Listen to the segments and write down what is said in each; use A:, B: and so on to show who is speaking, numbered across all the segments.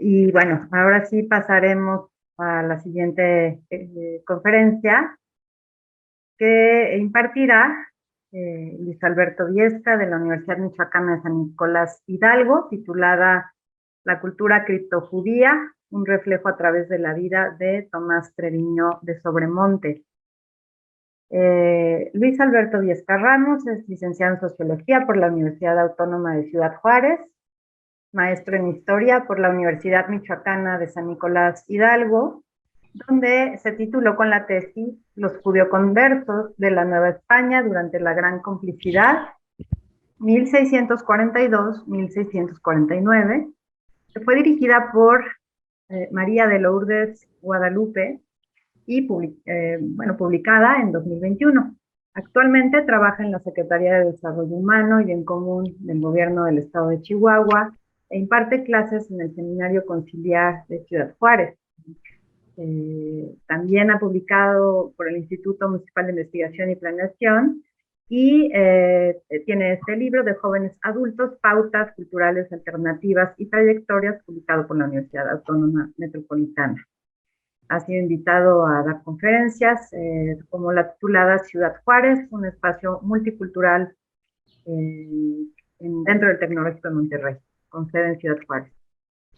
A: Y bueno, ahora sí pasaremos a la siguiente conferencia que impartirá Luis Alberto Viesca de la Universidad Michoacana de San Nicolás Hidalgo, titulada La cultura criptojudía, un reflejo a través de la vida de Tomás Treviño de Sobremonte. Luis Alberto Viesca Ramos es licenciado en Sociología por la Universidad Autónoma de Ciudad Juárez, maestro en Historia por la Universidad Michoacana de San Nicolás Hidalgo, donde se tituló con la tesis Los judioconversos de la Nueva España durante la Gran Complicidad, 1642-1649, que fue dirigida por María de Lourdes Guadalupe y publicada en 2021. Actualmente trabaja en la Secretaría de Desarrollo Humano y Bien Común del Gobierno del Estado de Chihuahua e imparte clases en el Seminario Conciliar de Ciudad Juárez. También ha publicado por el Instituto Municipal de Investigación y Planeación y tiene este libro de jóvenes adultos, pautas culturales alternativas y trayectorias, publicado por la Universidad Autónoma Metropolitana. Ha sido invitado a dar conferencias como la titulada Ciudad Juárez, un espacio multicultural dentro del Tecnológico de Monterrey, con sede en Ciudad Juárez.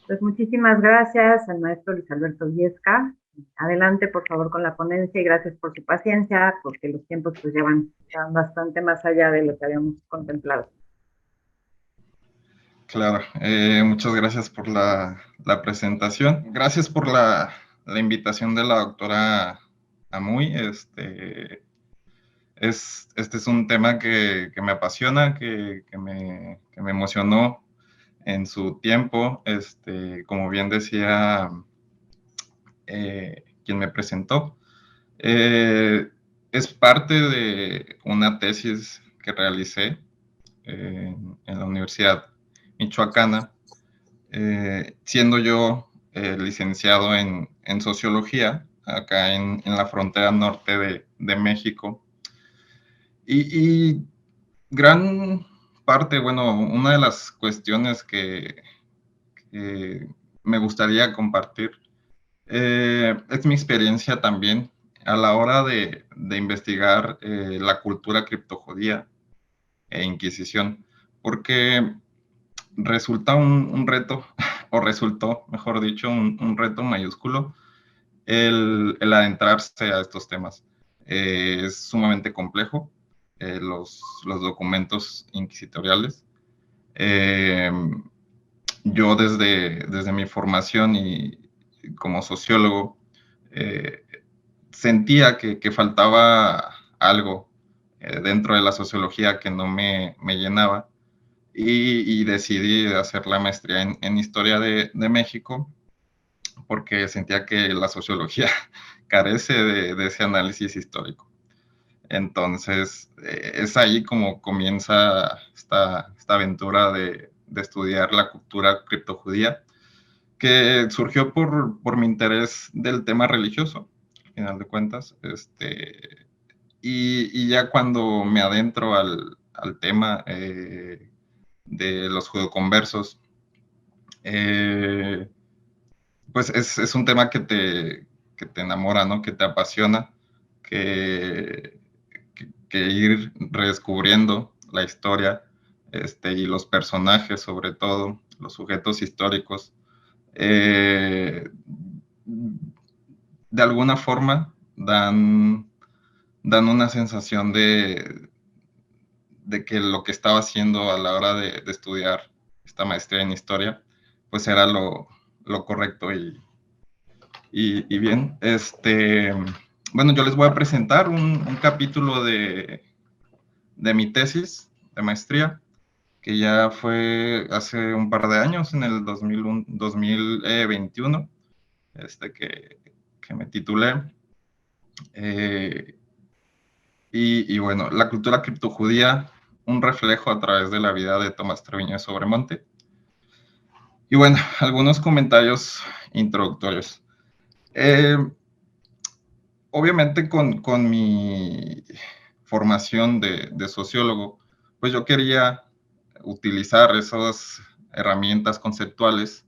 A: Pues muchísimas gracias al maestro Luis Alberto Viesca. Adelante, por favor, con la ponencia y gracias por su paciencia, porque los tiempos pues llevan bastante más allá de lo que habíamos contemplado.
B: Claro, muchas gracias por la presentación. Gracias por la invitación de la doctora Amuy. Este es un tema que me apasiona, que me emocionó en su tiempo. Como bien decía quien me presentó, es parte de una tesis que realicé en la Universidad Michoacana, siendo yo licenciado en Sociología, acá en la frontera norte de México. Y gran parte, bueno, una de las cuestiones que me gustaría compartir es mi experiencia también a la hora de investigar la cultura criptojudía e Inquisición, porque resulta un reto, o resultó, mejor dicho, un reto mayúsculo el adentrarse a estos temas. Es sumamente complejo, los documentos inquisitoriales. Yo desde mi formación y como sociólogo, sentía que faltaba algo dentro de la sociología que no me llenaba, y decidí hacer la maestría en Historia de México, porque sentía que la sociología carece de ese análisis histórico. Entonces, es ahí como comienza esta aventura de estudiar la cultura criptojudía, que surgió por mi interés del tema religioso, al final de cuentas. Y ya cuando me adentro al tema de los judeoconversos, pues es un tema que te enamora, ¿no? Que te apasiona, que ir redescubriendo la historia, y los personajes, sobre todo, los sujetos históricos, de alguna forma dan una sensación de que lo que estaba haciendo a la hora de estudiar esta maestría en historia, pues era lo correcto y bien. Bueno, yo les voy a presentar un capítulo de mi tesis de maestría, que ya fue hace un par de años, en el 2021, que me titulé. Y bueno, la cultura criptojudía, un reflejo a través de la vida de Tomás Treviño de Sobremonte. Y bueno, algunos comentarios introductorios. Obviamente con mi formación de sociólogo, pues yo quería utilizar esas herramientas conceptuales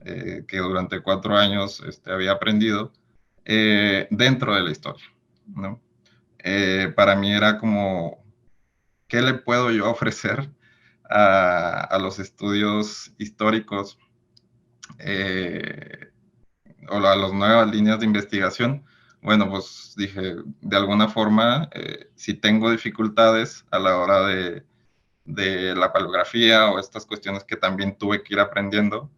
B: que durante 4 años había aprendido dentro de la historia, ¿no? Para mí era como, ¿qué le puedo yo ofrecer a los estudios históricos o a las nuevas líneas de investigación? Bueno, pues dije, de alguna forma, si tengo dificultades a la hora de la paleografía o estas cuestiones que también tuve que ir aprendiendo,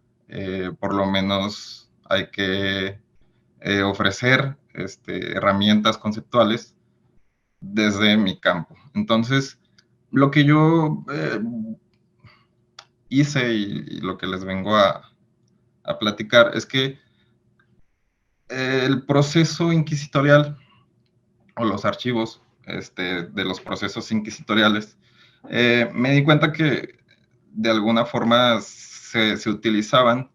B: por lo menos hay que ofrecer herramientas conceptuales desde mi campo. Entonces, lo que yo hice y lo que les vengo a platicar es que el proceso inquisitorial o los archivos de los procesos inquisitoriales, me di cuenta que de alguna forma se utilizaban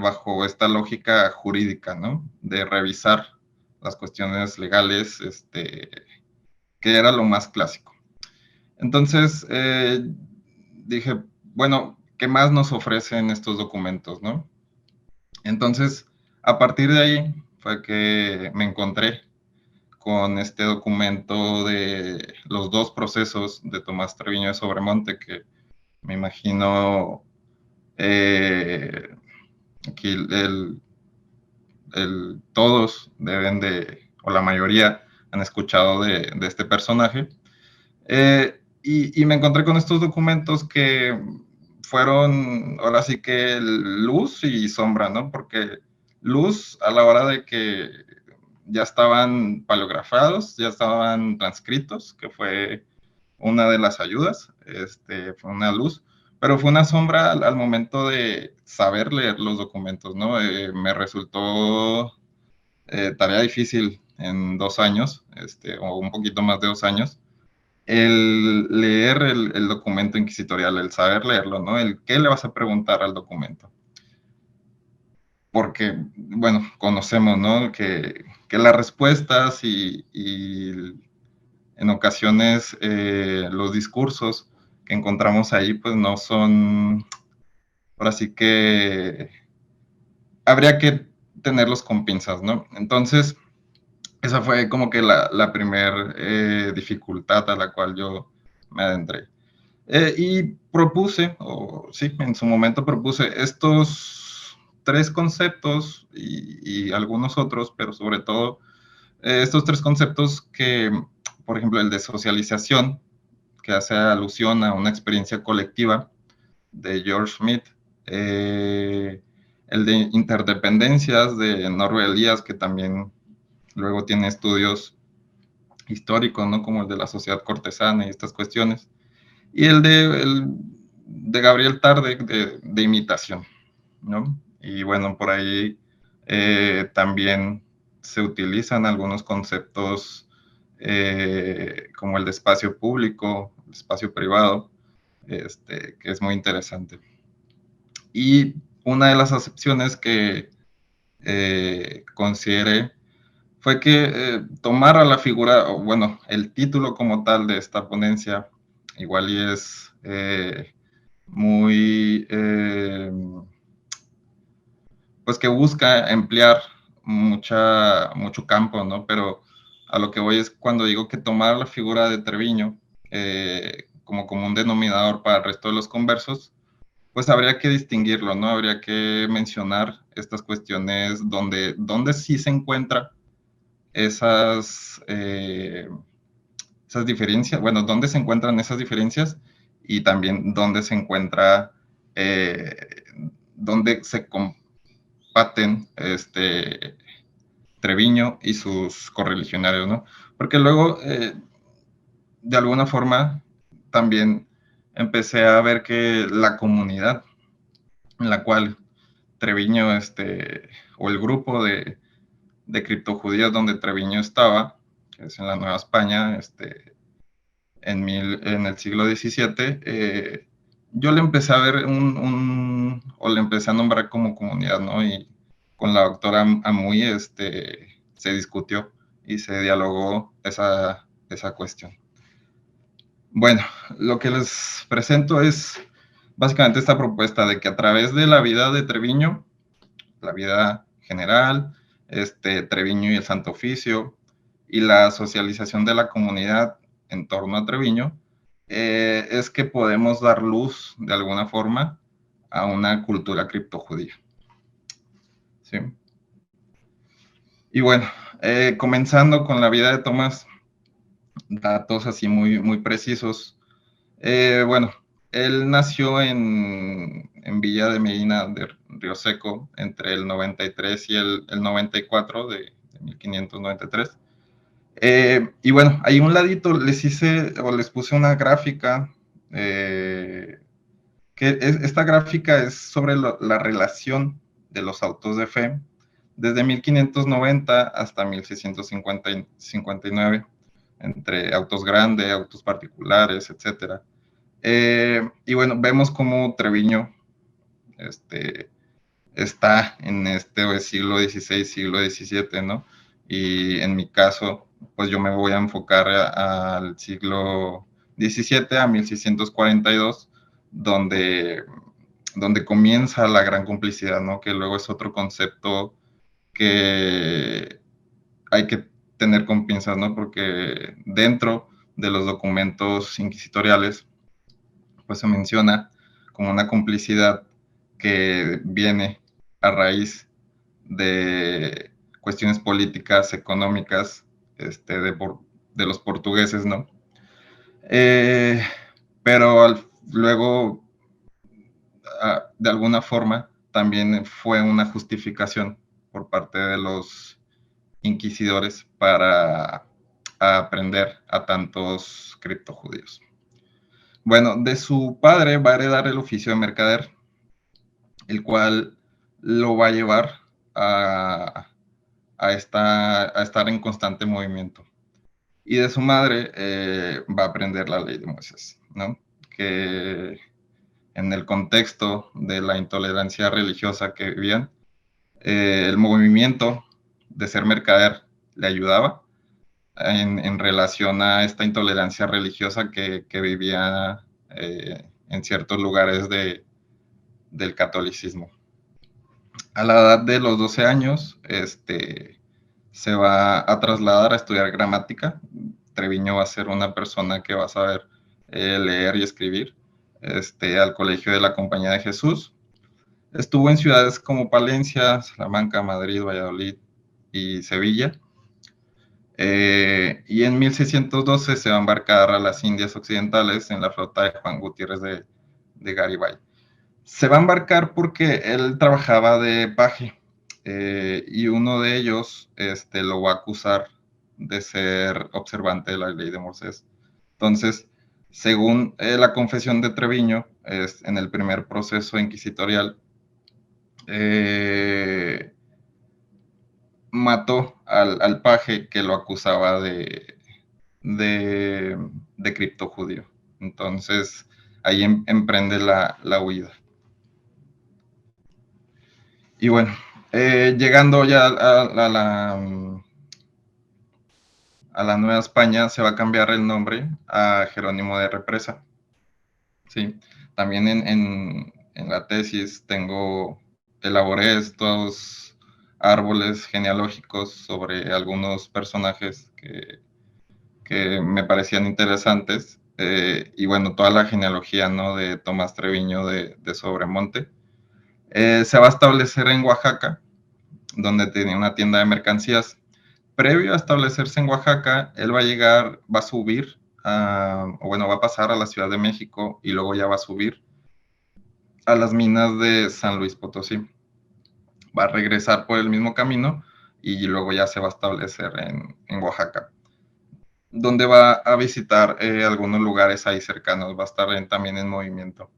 B: bajo esta lógica jurídica, ¿no? De revisar las cuestiones legales, que era lo más clásico. Entonces, dije, bueno, ¿qué más nos ofrecen estos documentos, no? Entonces, a partir de ahí fue que me encontré con este documento de los 2 procesos de Tomás Treviño de Sobremonte, que me imagino aquí todos deben de, o la mayoría han escuchado de este personaje. Y me encontré con estos documentos que fueron ahora sí que luz y sombra, ¿no? Porque luz a la hora de que ya estaban paleografados, ya estaban transcritos, que fue una de las ayudas, fue una luz, pero fue una sombra al momento de saber leer los documentos, ¿no? Me resultó tarea difícil en 2 años, o un poquito más de 2 años, el leer el documento inquisitorial, el saber leerlo, ¿no? El qué le vas a preguntar al documento. Porque, bueno, conocemos, ¿no? Que las respuestas y en ocasiones los discursos que encontramos ahí, pues no son, ahora sí que habría que tenerlos con pinzas, ¿no? Entonces, esa fue como que la primer dificultad a la cual yo me adentré. Y propuse, o sí, en su momento propuse estos 3 conceptos y algunos otros, pero sobre todo estos 3 conceptos que, por ejemplo, el de socialización, que hace alusión a una experiencia colectiva de George Smith, el de interdependencias de Norbert Elias, que también luego tiene estudios históricos, ¿no? Como el de la sociedad cortesana y estas cuestiones, y el de Gabriel Tarde de imitación, ¿no? Y bueno, por ahí también se utilizan algunos conceptos como el de espacio público, espacio privado, que es muy interesante. Y una de las acepciones que consideré fue que tomara la figura, o bueno, el título como tal de esta ponencia, igual y es muy, pues que busca emplear mucho campo, ¿no? Pero a lo que voy es cuando digo que tomar la figura de Treviño como común denominador para el resto de los conversos, pues habría que distinguirlo, ¿no? Habría que mencionar estas cuestiones donde sí se encuentra esas diferencias, bueno, dónde se encuentran esas diferencias y también dónde se encuentra, dónde se combaten Treviño y sus correligionarios, ¿no? Porque luego, de alguna forma, también empecé a ver que la comunidad en la cual Treviño, o el grupo de criptojudíos donde Treviño estaba, que es en la Nueva España, en el siglo XVII, yo le empecé a ver o le empecé a nombrar como comunidad, ¿no? Y con la doctora Amuy, se discutió y se dialogó esa cuestión. Bueno, lo que les presento es básicamente esta propuesta de que a través de la vida de Treviño la vida general, Treviño y el Santo Oficio, y la socialización de la comunidad en torno a Treviño, es que podemos dar luz, de alguna forma, a una cultura criptojudía. ¿Sí? Y bueno, comenzando con la vida de Tomás, datos así muy precisos. Bueno, él nació en Villa de Medina de Río Seco entre el 93 y el 94 de 1593. Y bueno, ahí un ladito les puse una gráfica, esta gráfica es sobre la relación de los autos de fe desde 1590 hasta 1659, entre autos grandes, autos particulares, etcétera. Y bueno, vemos cómo Treviño está en siglo XVI, siglo XVII, ¿no? Y en mi caso, pues yo me voy a enfocar al siglo XVII, a 1642, donde comienza la gran complicidad, ¿no? Que luego es otro concepto que hay que tener con pinzas, ¿no? Porque dentro de los documentos inquisitoriales, pues se menciona como una complicidad que viene a raíz de cuestiones políticas, económicas, de los portugueses, ¿no? Pero luego, de alguna forma, también fue una justificación por parte de los inquisidores para aprender a tantos criptojudíos. Bueno, de su padre va a heredar el oficio de mercader, el cual lo va a llevar a estar en constante movimiento. Y de su madre va a aprender la ley de Moisés, ¿no? Que en el contexto de la intolerancia religiosa que vivían, el movimiento de ser mercader le ayudaba en relación a esta intolerancia religiosa que vivía en ciertos lugares del catolicismo. A la edad de los 12 años, se va a trasladar a estudiar gramática. Treviño va a ser una persona que va a saber leer y escribir, al Colegio de la Compañía de Jesús. Estuvo en ciudades como Palencia, Salamanca, Madrid, Valladolid y Sevilla. Y en 1612 se va a embarcar a las Indias Occidentales en la flota de Juan Gutiérrez de Garibay. Se va a embarcar porque él trabajaba de paje, y uno de ellos lo va a acusar de ser observante de la ley de Moisés. Entonces, según la confesión de Treviño, en el primer proceso inquisitorial, mató al paje que lo acusaba de criptojudío. Entonces, ahí emprende la huida. Y bueno, llegando ya a la Nueva España, se va a cambiar el nombre a Jerónimo de Represa. Sí, también en la tesis elaboré estos árboles genealógicos sobre algunos personajes que me parecían interesantes, y bueno, toda la genealogía, ¿no? De Tomás Treviño de Sobremonte. Se va a establecer en Oaxaca, donde tenía una tienda de mercancías. Previo a establecerse en Oaxaca, él va a subir, va a pasar a la Ciudad de México y luego ya va a subir a las minas de San Luis Potosí. Va a regresar por el mismo camino y luego ya se va a establecer en Oaxaca, donde va a visitar algunos lugares ahí cercanos, va a estar también en movimiento.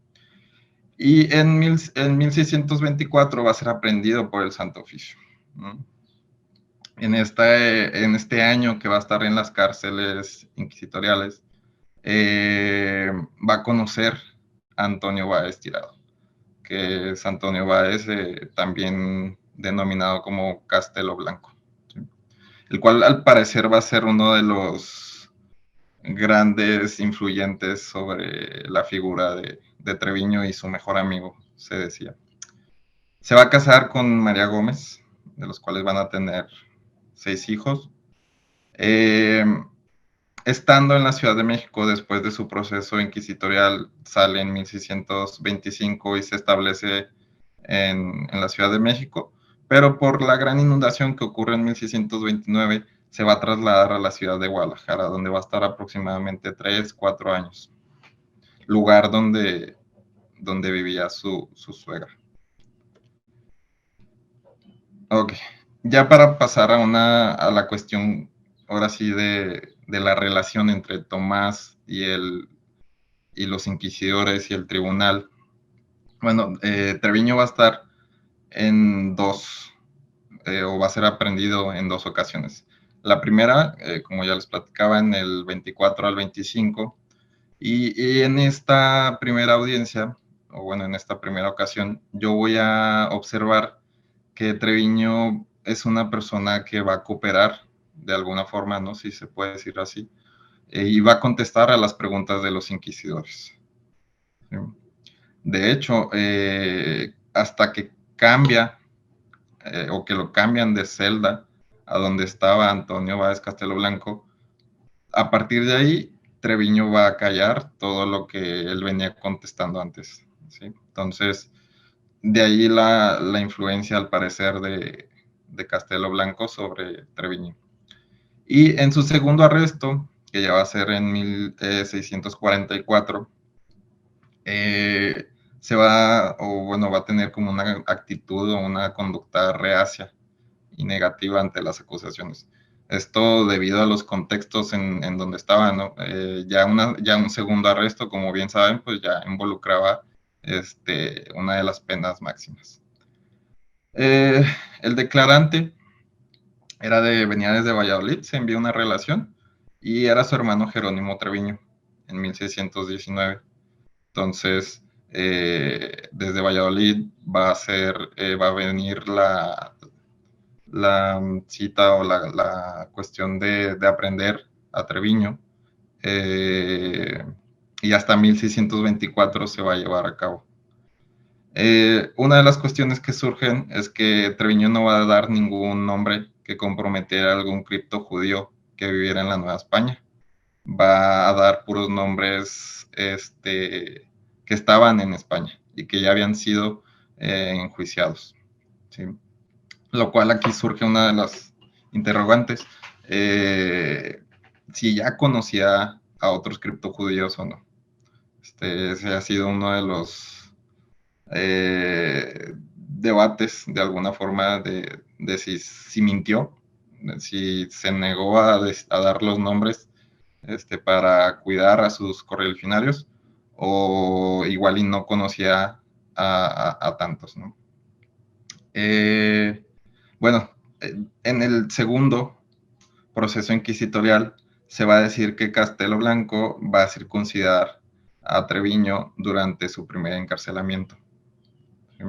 B: Y en 1624 va a ser aprehendido por el Santo Oficio, ¿no? En este año que va a estar en las cárceles inquisitoriales, va a conocer a Antonio Báez Tirado, que es Antonio Báez, también denominado como Castelo Blanco, ¿sí? El cual al parecer va a ser uno de los grandes influyentes sobre la figura de Treviño y su mejor amigo, se decía. Se va a casar con María Gómez, de los cuales van a tener 6 hijos. Estando en la Ciudad de México, después de su proceso inquisitorial, sale en 1625 y se establece en la Ciudad de México, pero por la gran inundación que ocurre en 1629, se va a trasladar a la ciudad de Guadalajara, donde va a estar aproximadamente 3, 4 años, lugar donde vivía su suegra. Ok, ya para pasar a la cuestión, ahora sí, de la relación entre Tomás y los inquisidores y el tribunal. Bueno, Treviño va a estar en dos, o va a ser aprendido en dos ocasiones. La primera, como ya les platicaba, en el 24 al 25, y en esta primera audiencia, o bueno, en esta primera ocasión, yo voy a observar que Treviño es una persona que va a cooperar de alguna forma, ¿no? Si se puede decir así, y va a contestar a las preguntas de los inquisidores. ¿Sí? De hecho, hasta que cambia, o que lo cambian de celda a donde estaba Antonio Báez Castelo Blanco, a partir de ahí, Treviño va a callar todo lo que él venía contestando antes. ¿Sí? Entonces, de ahí la influencia, al parecer, de Castelo Blanco sobre Treviño. Y en su segundo arresto, que ya va a ser en 1644, va a tener como una actitud o una conducta reacia y negativa ante las acusaciones. Esto debido a los contextos en donde estaba, ¿no? Ya un segundo arresto, como bien saben, pues ya involucraba una de las penas máximas. El declarante venía desde Valladolid, se envió una relación y era su hermano Jerónimo Treviño en 1619. Entonces, desde Valladolid va a venir la cita o la cuestión de aprender a Treviño, y hasta 1624 se va a llevar a cabo. Una de las cuestiones que surgen es que Treviño no va a dar ningún nombre que comprometiera a algún cripto judío que viviera en la Nueva España. Va a dar puros nombres que estaban en España y que ya habían sido enjuiciados. ¿Sí? Lo cual aquí surge una de las interrogantes. Si ya conocía a otros criptojudíos o no. Ese ha sido uno de los debates, de alguna forma, de si mintió, si se negó a dar los nombres para cuidar a sus correligionarios, o igual y no conocía a tantos, ¿no? Bueno, en el segundo proceso inquisitorial se va a decir que Castelo Blanco va a circuncidar a Treviño durante su primer encarcelamiento. ¿Sí?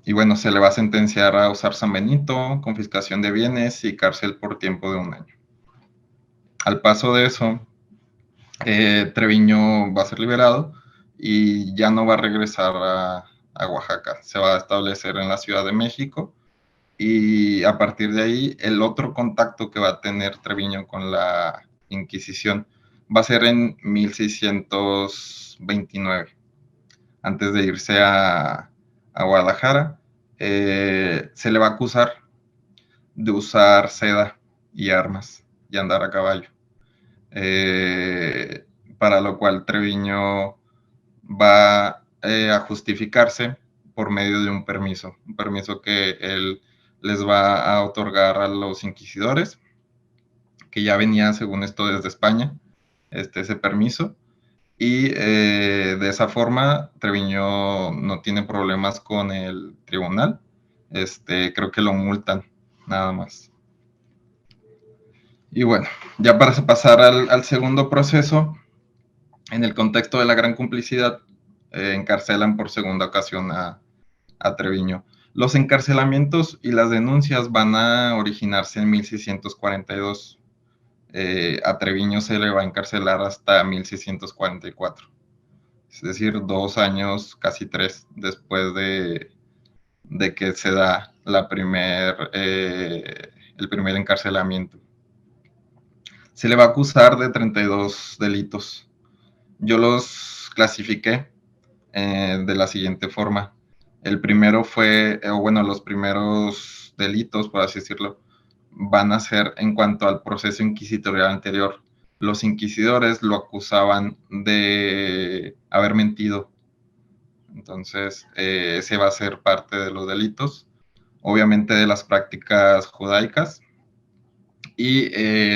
B: Y bueno, se le va a sentenciar a usar San Benito, confiscación de bienes y cárcel por tiempo de 1 año. Al paso de eso, Treviño va a ser liberado y ya no va a regresar a Oaxaca. Se va a establecer en la Ciudad de México, y a partir de ahí el otro contacto que va a tener Treviño con la Inquisición va a ser en 1629, antes de irse a Guadalajara. Se le va a acusar de usar seda y armas y andar a caballo, para lo cual Treviño va a justificarse por medio de un permiso que él les va a otorgar a los inquisidores, que ya venía, según esto, desde España, ese permiso, y de esa forma Treviño no tiene problemas con el tribunal. Creo que lo multan, nada más. Y bueno, ya para pasar al segundo proceso, en el contexto de la gran complicidad, encarcelan por segunda ocasión a Treviño. Los encarcelamientos y las denuncias van a originarse en 1642. A Treviño se le va a encarcelar hasta 1644. es decir, 2 años, casi 3, después de que se da el primer encarcelamiento. Se le va a acusar de 32 delitos. Yo los clasifiqué de la siguiente forma. El primero fue, o bueno, los primeros delitos, por así decirlo, van a ser en cuanto al proceso inquisitorial anterior. Los inquisidores lo acusaban de haber mentido. Entonces, ese va a ser parte de los delitos, obviamente de las prácticas judaicas. Y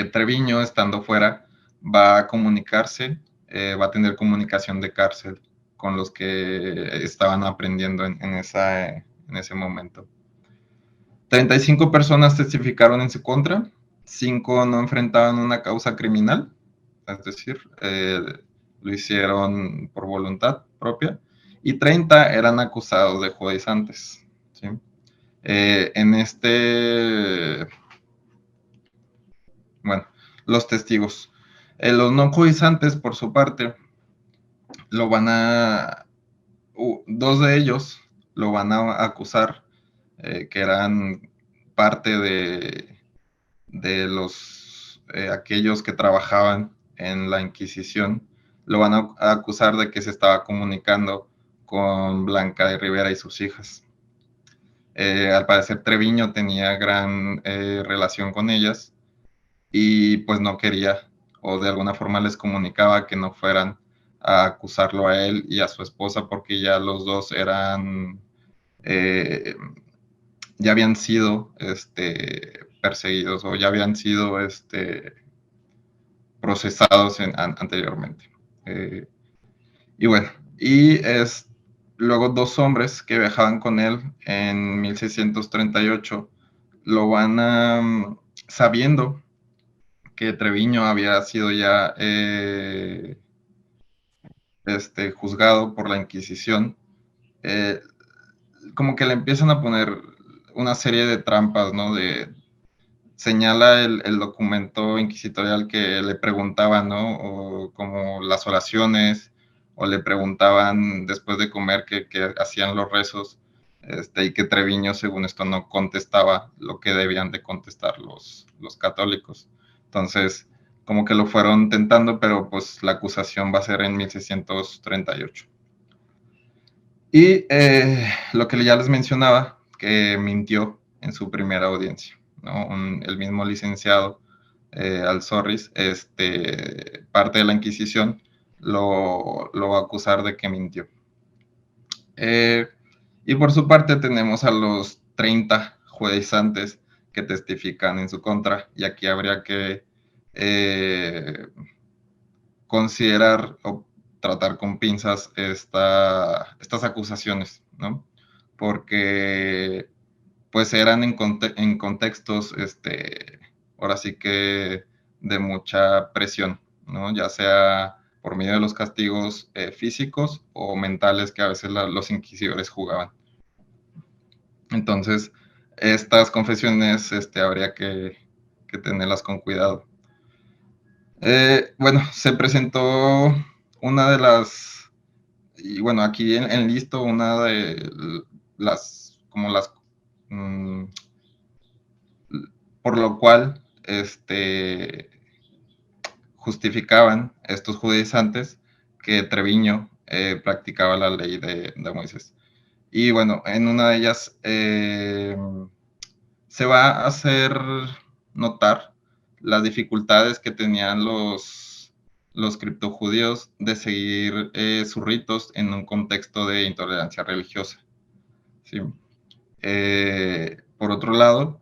B: Treviño, estando fuera, va a comunicarse, va a tener comunicación de cárcel con los que estaban aprendiendo en ese momento. 35 personas testificaron en su contra, 5 no enfrentaban una causa criminal, es decir, lo hicieron por voluntad propia, y 30 eran acusados de judaizantes. ¿Sí? Bueno, los testigos. Los no judaizantes, por su parte, dos de ellos lo van a acusar, que eran parte de aquellos que trabajaban en la Inquisición, lo van a acusar de que se estaba comunicando con Blanca de Rivera y sus hijas. Al parecer Treviño tenía gran relación con ellas y pues no quería, o de alguna forma les comunicaba que no fueran a acusarlo a él y a su esposa porque ya los dos ya habían sido perseguidos o ya habían sido procesados anteriormente. Y bueno, luego 2 hombres que viajaban con él en 1638 lo van sabiendo que Treviño había sido ya juzgado por la Inquisición, como que le empiezan a poner una serie de trampas, ¿no? Señala el documento inquisitorial que le preguntaban, ¿no? O como las oraciones, o le preguntaban después de comer que hacían los rezos, y que Treviño, según esto, no contestaba lo que debían de contestar los católicos. Entonces, como que lo fueron tentando, pero pues la acusación va a ser en 1638. Y lo que ya les mencionaba, que mintió en su primera audiencia, ¿no? El mismo licenciado Alzorriz, parte de la Inquisición, lo va a acusar de que mintió. Y por su parte tenemos a los 30 judaizantes que testifican en su contra, y aquí habría que considerar o tratar con pinzas estas acusaciones, ¿no? Porque pues eran en contextos, ahora sí que de mucha presión, ¿no? Ya sea por medio de los castigos físicos o mentales que a veces los inquisidores jugaban. Entonces, estas confesiones habría que tenerlas con cuidado. Bueno, se presentó una de las, y bueno, aquí en listo una de mm, por lo cual, justificaban estos judaizantes que Treviño practicaba la ley de Moisés. Y bueno, en una de ellas se va a hacer notar las dificultades que tenían los criptojudíos de seguir sus ritos en un contexto de intolerancia religiosa. ¿Sí? Por otro lado,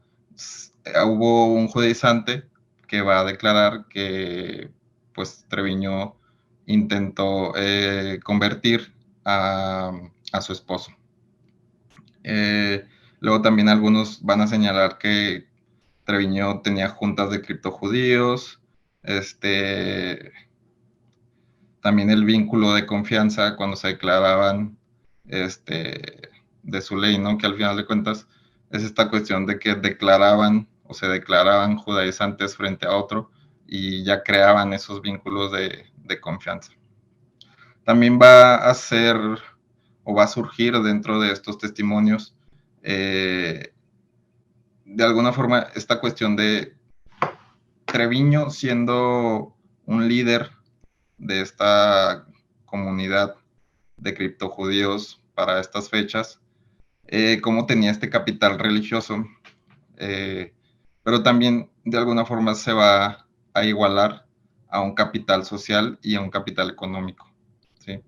B: hubo un judaizante que va a declarar que pues Treviño intentó convertir a su esposo. Luego también algunos van a señalar que Treviño tenía juntas de criptojudíos, también el vínculo de confianza cuando se declaraban de su ley, ¿no? Que al final de cuentas es esta cuestión de que declaraban o se declaraban judaizantes frente a otro y ya creaban esos vínculos de confianza. también va a ser o va a surgir dentro de estos testimonios de alguna forma esta cuestión de Treviño siendo un líder de esta comunidad de criptojudíos para estas fechas, cómo tenía este capital religioso, pero también de alguna forma se va a igualar a un capital social y a un capital económico, ¿sí?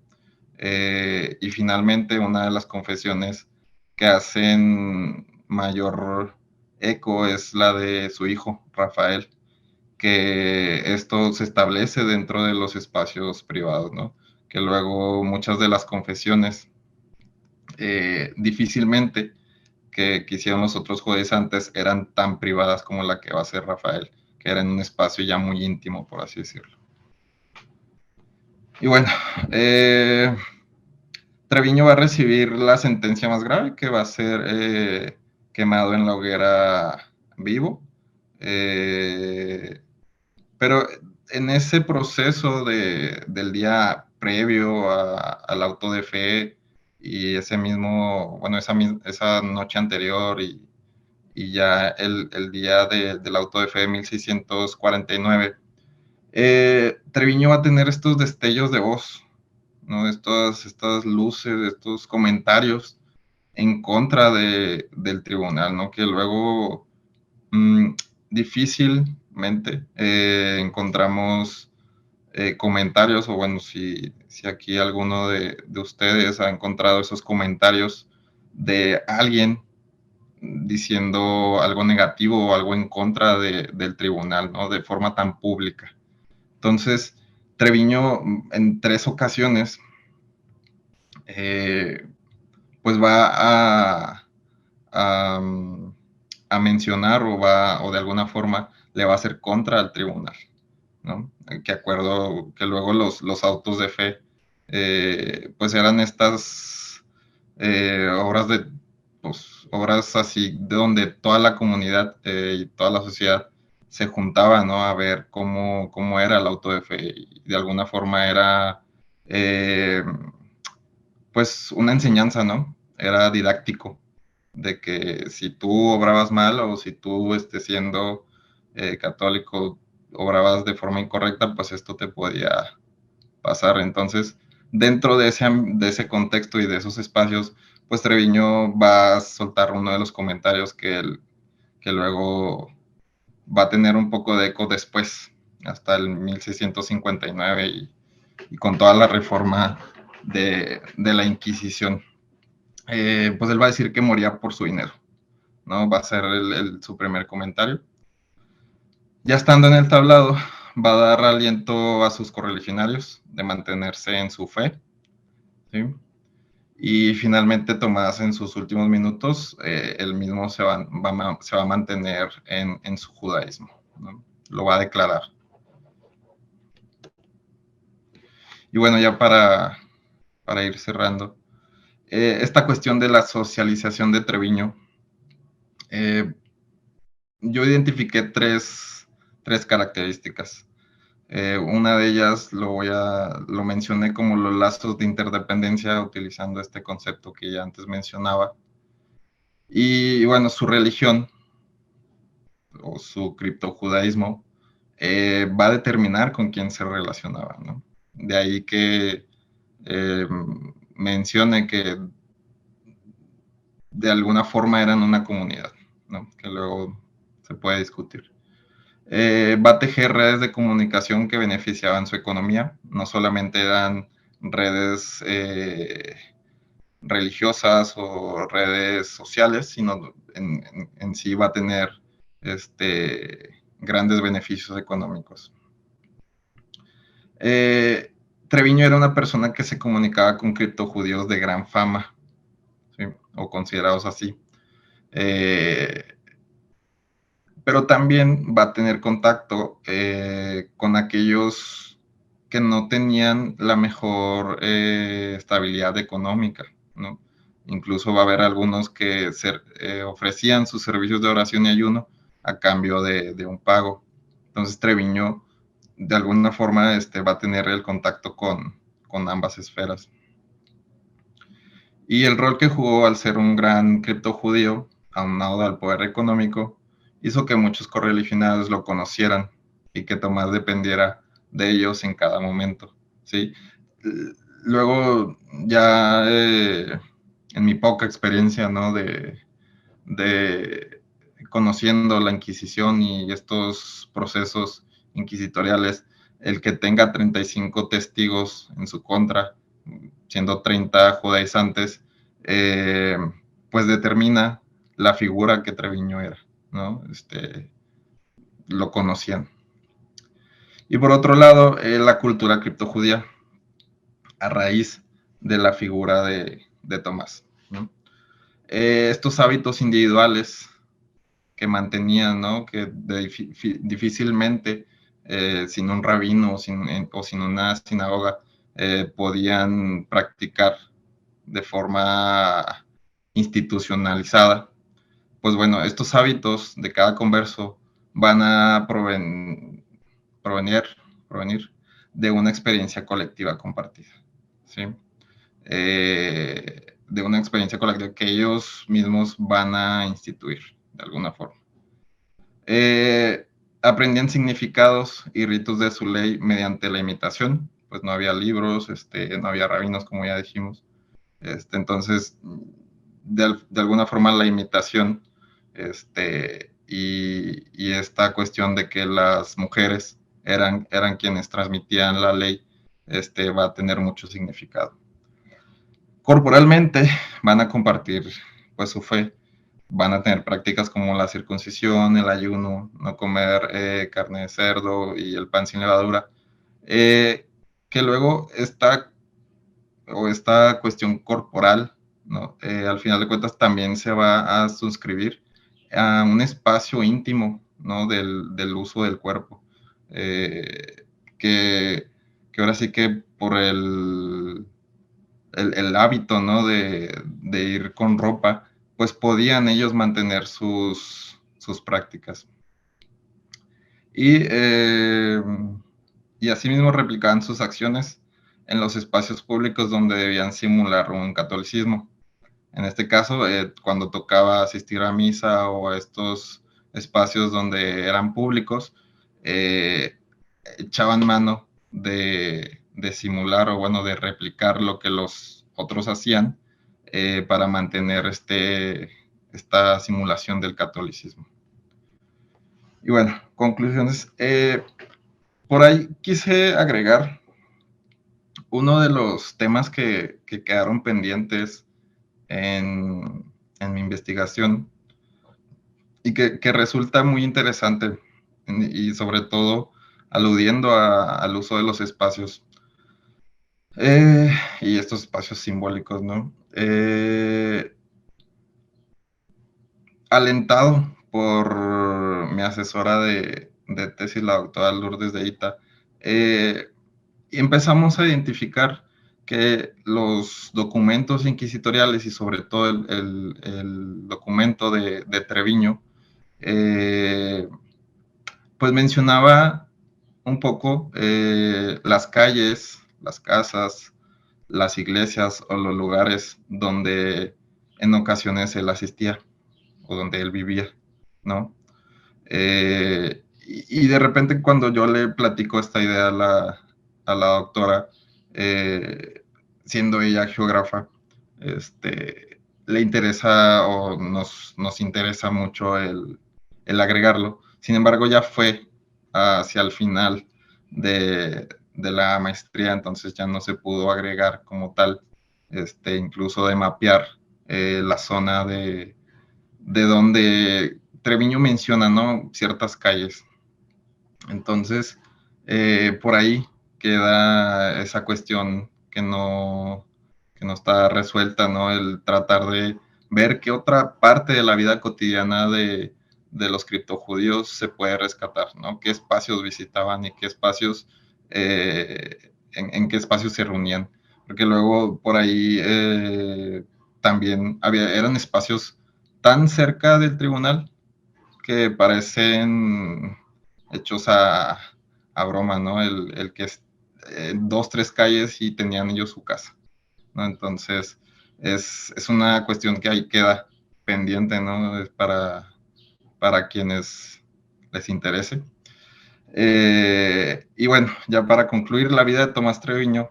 B: Y finalmente una de las confesiones que hacen mayor eco es la de su hijo, Rafael, que esto se establece dentro de los espacios privados, ¿no? Que luego muchas de las confesiones difícilmente que hicieron los otros judaizantes eran tan privadas como la que va a hacer Rafael, que era en un espacio ya muy íntimo, por así decirlo. Y bueno, Treviño va a recibir la sentencia más grave, que va a ser quemado en la hoguera vivo. Pero en ese proceso del día previo al auto de fe y ese mismo, bueno, esa noche anterior y ya el día del auto de fe de 1649, Treviño va a tener estos destellos de voz, ¿no? Estas luces, estos comentarios en contra del tribunal, ¿no? Que luego difícilmente encontramos comentarios, o bueno, si aquí alguno de ustedes ha encontrado esos comentarios de alguien diciendo algo negativo o algo en contra del tribunal, ¿no? De forma tan pública. Entonces, Treviño en 3 ocasiones, pues va a mencionar o de alguna forma le va a hacer contra al tribunal, ¿no? Que acuerdo que luego los autos de fe, pues eran estas obras obras así de donde toda la comunidad y toda la sociedad se juntaba, ¿no? A ver cómo era el auto de fe y de alguna forma era pues una enseñanza, ¿no? Era didáctico de que si tú obrabas mal o si tú siendo católico obrabas de forma incorrecta, pues esto te podía pasar. Entonces, dentro de ese contexto y de esos espacios, pues Treviño va a soltar uno de los comentarios que luego va a tener un poco de eco después, hasta el 1659 y con toda la reforma de la Inquisición. Pues él va a decir que moría por su dinero, ¿no? Va a ser su primer comentario. Ya estando en el tablado, va a dar aliento a sus correligionarios de mantenerse en su fe, ¿sí? Y finalmente, Tomás, en sus últimos minutos, él mismo se va a mantener en su judaísmo, ¿no? Lo va a declarar. Y bueno, ya para ir cerrando, esta cuestión de la socialización de Treviño, yo identifiqué tres características. Una de ellas lo mencioné como los lazos de interdependencia, utilizando este concepto que ya antes mencionaba. Y bueno, su religión o su criptojudaísmo va a determinar con quién se relacionaba, ¿no? De ahí que mencione que de alguna forma eran una comunidad, ¿no? Que luego se puede discutir. Va a tejer redes de comunicación que beneficiaban su economía, no solamente eran redes religiosas o redes sociales, sino en sí va a tener grandes beneficios económicos. Treviño era una persona que se comunicaba con criptojudíos de gran fama, ¿sí? O considerados así. Pero también va a tener contacto con aquellos que no tenían la mejor estabilidad económica, ¿no? Incluso va a haber algunos que ofrecían sus servicios de oración y ayuno a cambio de un pago. Entonces Treviño, de alguna forma, va a tener el contacto con con ambas esferas. Y el rol que jugó al ser un gran criptojudío, aunado al poder económico, hizo que muchos correligionarios lo conocieran y que Tomás dependiera de ellos en cada momento, ¿sí? Luego, ya en mi poca experiencia, ¿no? de conociendo la Inquisición y estos procesos inquisitoriales, el que tenga 35 testigos en su contra, siendo 30 judaizantes, pues determina la figura que Treviño era, ¿no? Lo conocían. Y por otro lado, la cultura criptojudía, a raíz de la figura de Tomás, ¿no? Estos hábitos individuales que mantenían, ¿no? Que difícilmente, sin un rabino o sin una sinagoga, podían practicar de forma institucionalizada. Pues bueno, estos hábitos de cada converso van a provenir de una experiencia colectiva compartida, ¿sí? De una experiencia colectiva que ellos mismos van a instituir de alguna forma. Aprendían significados y ritos de su ley mediante la imitación, pues no había libros, no había rabinos, como ya dijimos. Entonces, de alguna forma la imitación, y esta cuestión de que las mujeres eran quienes transmitían la ley, va a tener mucho significado. Corporalmente van a compartir, pues, su fe, van a tener prácticas como la circuncisión, el ayuno, no comer carne de cerdo y el pan sin levadura, que luego esta cuestión corporal, ¿no? Al final de cuentas también se va a suscribir a un espacio íntimo, ¿no? Del uso del cuerpo, que ahora sí que por el hábito, ¿no? De ir con ropa, pues podían ellos mantener sus prácticas. Y asimismo replicaban sus acciones en los espacios públicos donde debían simular un catolicismo. En este caso, cuando tocaba asistir a misa o a estos espacios donde eran públicos, echaban mano de simular o bueno, de replicar lo que los otros hacían, para mantener esta simulación del catolicismo. Y bueno, conclusiones. Por ahí quise agregar uno de los temas que quedaron pendientes en mi investigación y que resulta muy interesante, y sobre todo aludiendo al uso de los espacios, y estos espacios simbólicos, ¿no? Alentado por mi asesora de tesis, la doctora Lourdes de Ita, y empezamos a identificar que los documentos inquisitoriales y sobre todo el documento de Treviño, pues mencionaba un poco las calles, las casas, las iglesias o los lugares donde en ocasiones él asistía o donde él vivía, ¿no? Y de repente cuando yo le platico esta idea a la doctora, siendo ella geógrafa, le interesa o nos interesa mucho el agregarlo. Sin embargo, ya fue hacia el final de la maestría, entonces ya no se pudo agregar como tal, incluso de mapear la zona de donde Treviño menciona, ¿no? Ciertas calles. Entonces, por ahí queda esa cuestión que no está resuelta, ¿no? El tratar de ver qué otra parte de la vida cotidiana de los criptojudíos se puede rescatar, ¿no? Qué espacios visitaban y qué espacios, en qué espacios se reunían. Porque luego por ahí también eran espacios tan cerca del tribunal que parecen hechos a broma, ¿no? El que 2, 3 calles y tenían ellos su casa, ¿no? Entonces, es una cuestión que ahí queda pendiente, ¿no? Es para quienes les interese. Y bueno, ya para concluir, la vida de Tomás Treviño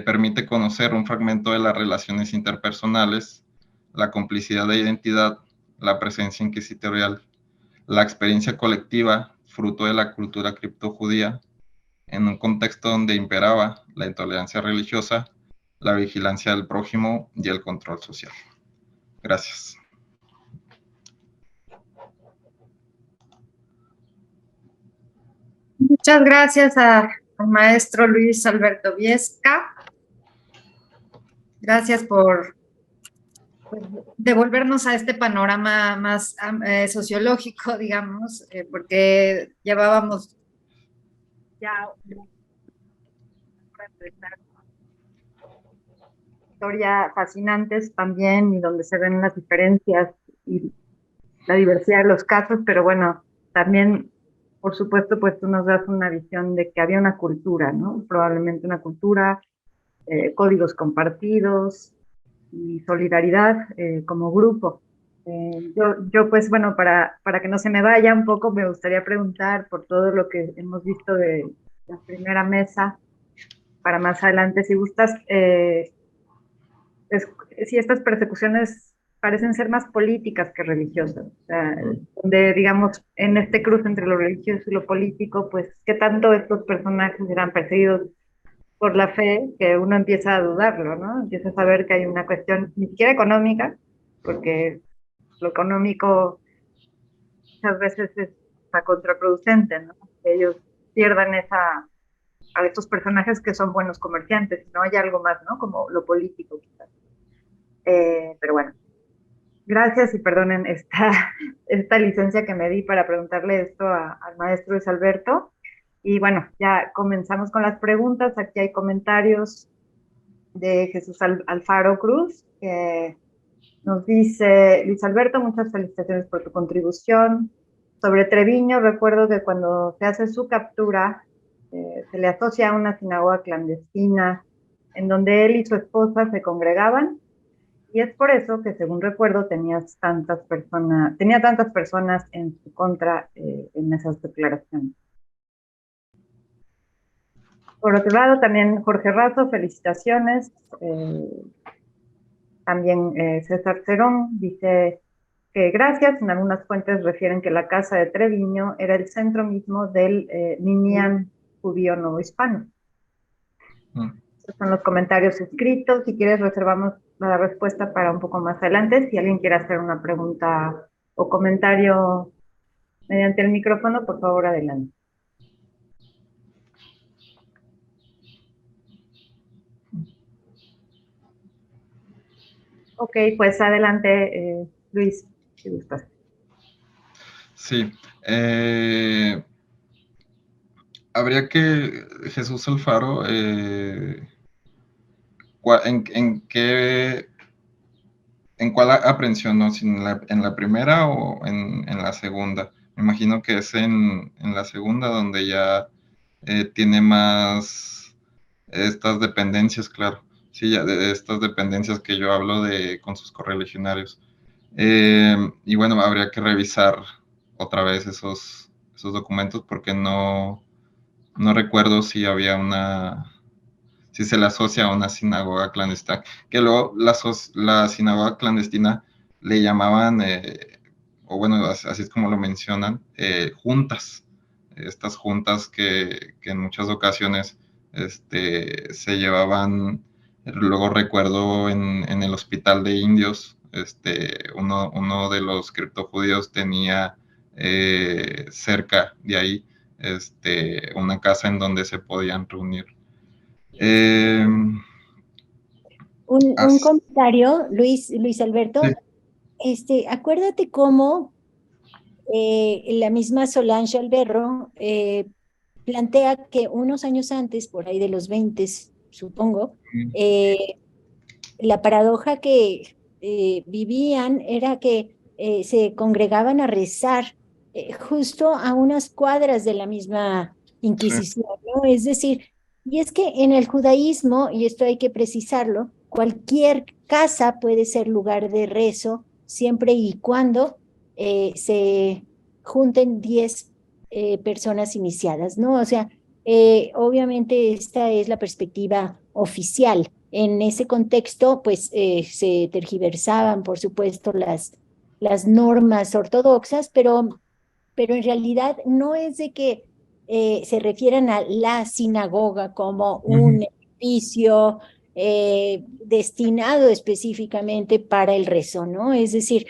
B: permite conocer un fragmento de las relaciones interpersonales, la complicidad de identidad, la presencia inquisitorial, la experiencia colectiva, fruto de la cultura criptojudía, en un contexto donde imperaba la intolerancia religiosa, la vigilancia del prójimo y el control social. Gracias.
A: Muchas gracias al maestro Luis Alberto Viesca. Gracias por devolvernos a este panorama más sociológico, digamos, porque llevábamos ya una historia fascinantes también y donde se ven las diferencias y la diversidad de los casos, pero bueno, también, por supuesto, pues tú nos das una visión de que había una cultura, ¿no? Probablemente una cultura, códigos compartidos y solidaridad como grupo. Yo, pues bueno, para que no se me vaya un poco, me gustaría preguntar por todo lo que hemos visto de la primera mesa, para más adelante, si gustas, es, si estas persecuciones parecen ser más políticas que religiosas, o sea, donde digamos en este cruce entre lo religioso y lo político, pues qué tanto estos personajes eran perseguidos por la fe que uno empieza a dudarlo, ¿no? Empieza a saber que hay una cuestión ni siquiera económica, porque lo económico muchas veces es contraproducente, ¿no? Que ellos pierdan a estos personajes que son buenos comerciantes, no hay algo más, ¿no? Como lo político, quizás. Pero bueno, gracias y perdonen esta licencia que me di para preguntarle esto al maestro Luis Alberto. Y bueno, ya comenzamos con las preguntas. Aquí hay comentarios de Jesús Alfaro Cruz, que nos dice: Luis Alberto, muchas felicitaciones por tu contribución. Sobre Treviño, recuerdo que cuando se hace su captura, se le asocia a una sinagoga clandestina en donde él y su esposa se congregaban, y es por eso que, según recuerdo, tenía tantas personas en su contra en esas declaraciones. Por otro lado, también Jorge Razo, felicitaciones. También César Cerón dice que gracias. En algunas fuentes refieren que la casa de Treviño era el centro mismo del Minyan judío novohispano. Estos son los comentarios escritos. Si quieres, reservamos la respuesta para un poco más adelante. Si alguien quiere hacer una pregunta o comentario mediante el micrófono, por favor, adelante. Ok, pues adelante, Luis, si gustas.
B: Sí. Habría que, Jesús Alfaro, ¿en cuál aprehensión, no? ¿Si en la primera o en la segunda? Me imagino que es en la segunda donde ya tiene más estas dependencias, claro. Sí, ya de estas dependencias que yo hablo con sus correligionarios. Y bueno, habría que revisar otra vez esos documentos porque no recuerdo si había si se le asocia a una sinagoga clandestina, que luego la sinagoga clandestina le llamaban, o bueno, así es como lo mencionan, juntas. Estas juntas que en muchas ocasiones se llevaban, luego recuerdo en el hospital de indios, uno de los criptojudíos tenía cerca de ahí una casa en donde se podían reunir.
C: Un comentario, Luis Alberto.
B: Sí.
C: Acuérdate cómo la misma Solange Alberro plantea que unos años antes, por ahí de los 20, supongo, la paradoja que vivían era que se congregaban a rezar justo a unas cuadras de la misma Inquisición, ¿no? Es decir, Y es que en el judaísmo, y esto hay que precisarlo, cualquier casa puede ser lugar de rezo siempre y cuando se junten 10 personas iniciadas, ¿no? O sea, obviamente esta es la perspectiva oficial. En ese contexto, pues se tergiversaban, por supuesto, las normas ortodoxas, pero en realidad no es de que se refieran a la sinagoga como un edificio destinado específicamente para el rezo, ¿no? Es decir,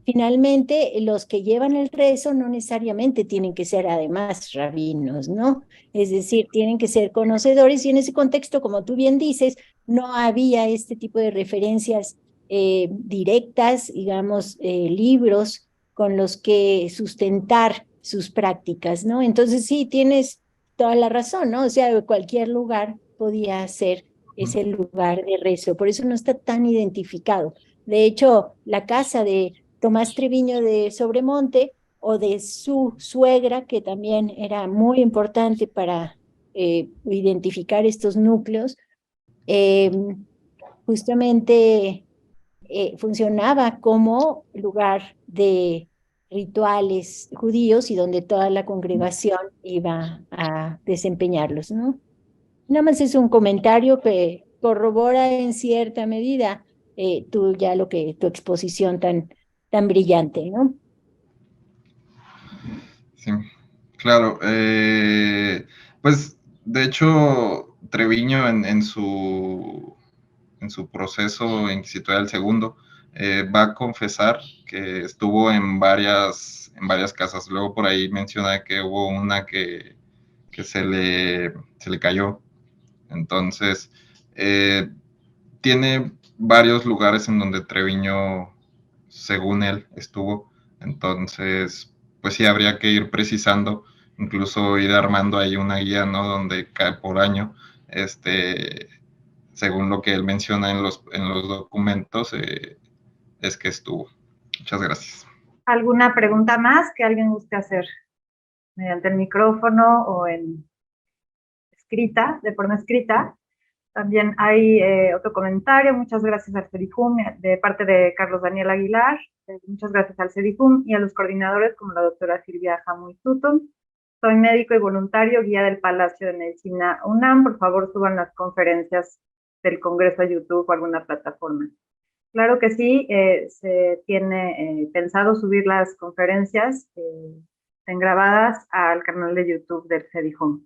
C: finalmente los que llevan el rezo no necesariamente tienen que ser además rabinos, ¿no? Es decir, tienen que ser conocedores y en ese contexto, como tú bien dices, no había este tipo de referencias directas, digamos, libros con los que sustentar sus prácticas, ¿no? Entonces sí, tienes toda la razón, ¿no? O sea, cualquier lugar podía ser ese lugar de rezo, por eso no está tan identificado. De hecho, la casa de Tomás Treviño de Sobremonte o de su suegra, que también era muy importante para identificar estos núcleos, eh, justamente funcionaba como lugar de rituales judíos y donde toda la congregación iba a desempeñarlos, ¿no? Nada más es un comentario que corrobora en cierta medida tú ya lo que tu exposición tan brillante, ¿no?
B: Sí, claro. Pues de hecho, Treviño en su proceso inquisitorial segundo va a confesar que estuvo en varias casas. Luego por ahí menciona que hubo una que se le cayó. Entonces, tiene varios lugares en donde Treviño, según él, estuvo. Entonces, pues sí, habría que ir precisando, incluso ir armando ahí una guía, ¿no? Donde cae por año, este, según lo que él menciona en los documentos, es que estuvo. Muchas gracias.
A: ¿Alguna pregunta más que alguien guste hacer mediante el micrófono o en escrita, de forma escrita? También hay otro comentario. Muchas gracias al CEDIFUM de parte de Carlos Daniel Aguilar. Muchas gracias al CEDIFUM y a los coordinadores como la doctora Silvia Jamuy Sutton. Soy médico y voluntario, guía del Palacio de Medicina UNAM. Por favor, suban las conferencias del Congreso a YouTube o alguna plataforma. Claro que sí, se tiene pensado subir las conferencias grabadas al canal de YouTube del CEDIFUM.